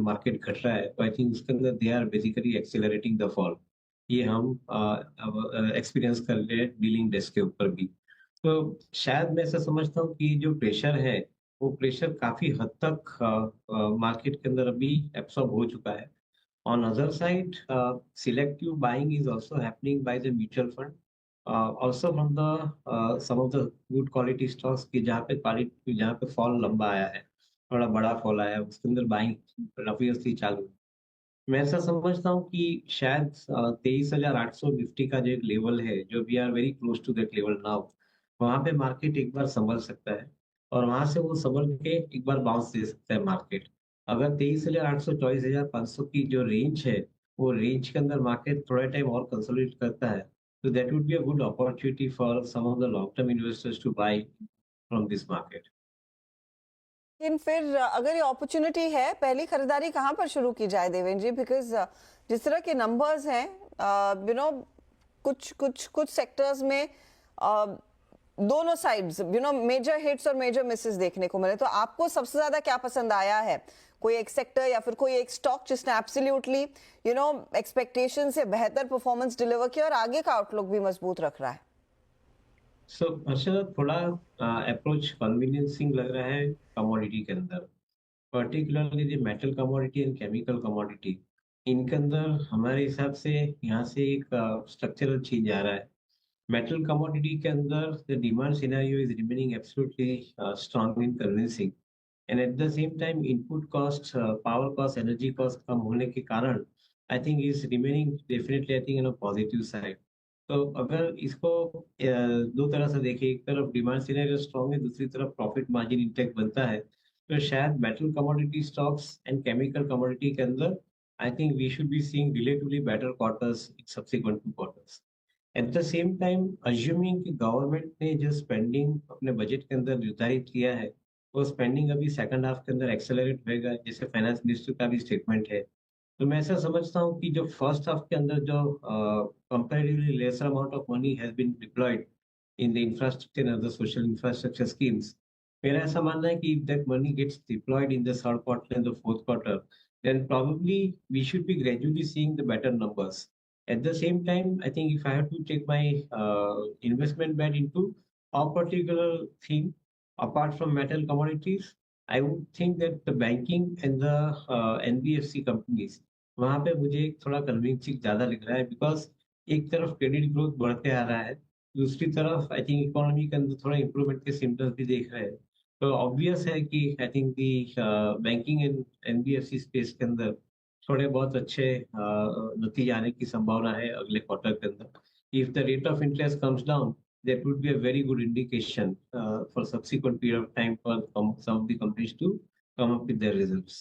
Market घट रहा है, तो आई थिंक उसके अंदर they are basically accelerating the fall. ये हम एक्सपीरियंस कर रहे हैं डीलिंग डेस्क के ऊपर भी। तो शायद मैं ऐसा समझता हूँ कि जो प्रेशर है, वो प्रेशर काफी हद तक मार्केट के अंदर अभी एब्सॉर्ब हो चुका है। On other side, selective buying is also happening by the mutual fund. Also from the some of the good quality stocks की जहाँ पे फॉल लंबा आया है, थोड़ा बड़ा फॉल आया है, उसके अंदर बाइंग ऑब्वियसली चालू है। मैं ऐसा समझता हूँ कि शायद 23,800 निफ्टी का जो एक लेवल है, जो we are very close to that level now, वहां पे मार्केट एक बार संभल सकता है और वहां से वो संभल के एक बार बाउंस दे सकता है मार्केट। अगर 23,800 24,500 की जो रेंज है, वो रेंज के अंदर मार्केट थोड़ा टाइम और कंसोलिडेट करता है, तो that would be a good opportunity for some of the long term investors to buy from this market. लेकिन फिर अगर ये अपॉर्चुनिटी है, पहली खरीदारी कहाँ पर शुरू की जाए देवेंद्र जी? बिकॉज जिस तरह के नंबर्स हैं, यू नो, कुछ कुछ कुछ सेक्टर्स में दोनों sides, you know, major hits और मेजर मिसेस देखने को मिले। तो आपको सबसे ज्यादा क्या पसंद आया है? कोई एक सेक्टर या फिर कोई एक स्टॉक जिसने एब्सोल्युटली, यू नो, एक्सपेक्टेशन से बेहतर परफॉर्मेंस डिलीवर किया और आगे का आउटलुक भी मजबूत रख रहा है? सो अच्छा, थोड़ा अप्रोच कन्वीनियंसिंग लग रहा है कमोडिटी के अंदर, पर्टिकुलरली जो metal commodity and chemical commodity, इनके अंदर हमारे हिसाब से यहाँ से एक स्ट्रक्चरल चेंज आ रहा है। मेटल कमोडिटी के अंदर the demand scenario is remaining absolutely strong and convincing, and at the same time input cost, power cost, energy cost कम होने के कारण I think is remaining definitely I think in a positive side. तो अगर इसको दो तरह से देखें, एक तरफ डिमांड सिनेरियो स्ट्रांग है, दूसरी तरफ प्रॉफिट मार्जिन इंटेक्ट बनता है, तो शायद metal commodity stocks and chemical commodity के अंदर I think we should be seeing relatively better quarters in subsequent two quarters. At the same time assuming कि गवर्नमेंट ने जो स्पेंडिंग अपने बजट के अंदर निर्धारित किया है, वो स्पेंडिंग अभी सेकंड हाफ के अंदर एक्सेलरेट होएगा, जैसे फाइनेंस मिनिस्टर का भी स्टेटमेंट है। तो मैं ऐसा समझता हूँ कि जो फर्स्ट हाफ के अंदर जो comparatively lesser amount of money has been deployed in the infrastructure and other social infrastructure schemes, मेरा ऐसा मानना है कि if that money gets deployed in the third quarter and the fourth quarter, then probably we should be gradually seeing the better numbers. At the same time, I think if I have to take my investment bet into a particular thing apart from metal commodities, I would think that the banking and the NBFC companies, वहां पे मुझे एक थोड़ा convincing ज्यादा लग रहा है, because एक तरफ क्रेडिट ग्रोथ बढ़ते आ रहा है, दूसरी तरफ आई थिंक इकोनॉमी के अंदर थोड़ा इंप्रूवमेंट के सिम्टम्स भी देख रहे हैं। तो ऑब्वियस है कि I think the banking and NBFC space के अंदर थोड़े बहुत अच्छे नतीजे आने की संभावना है अगले क्वार्टर के अंदर। If the rate of interest comes down, that would be a very good indication for subsequent period of time for some of the companies to come up with their results.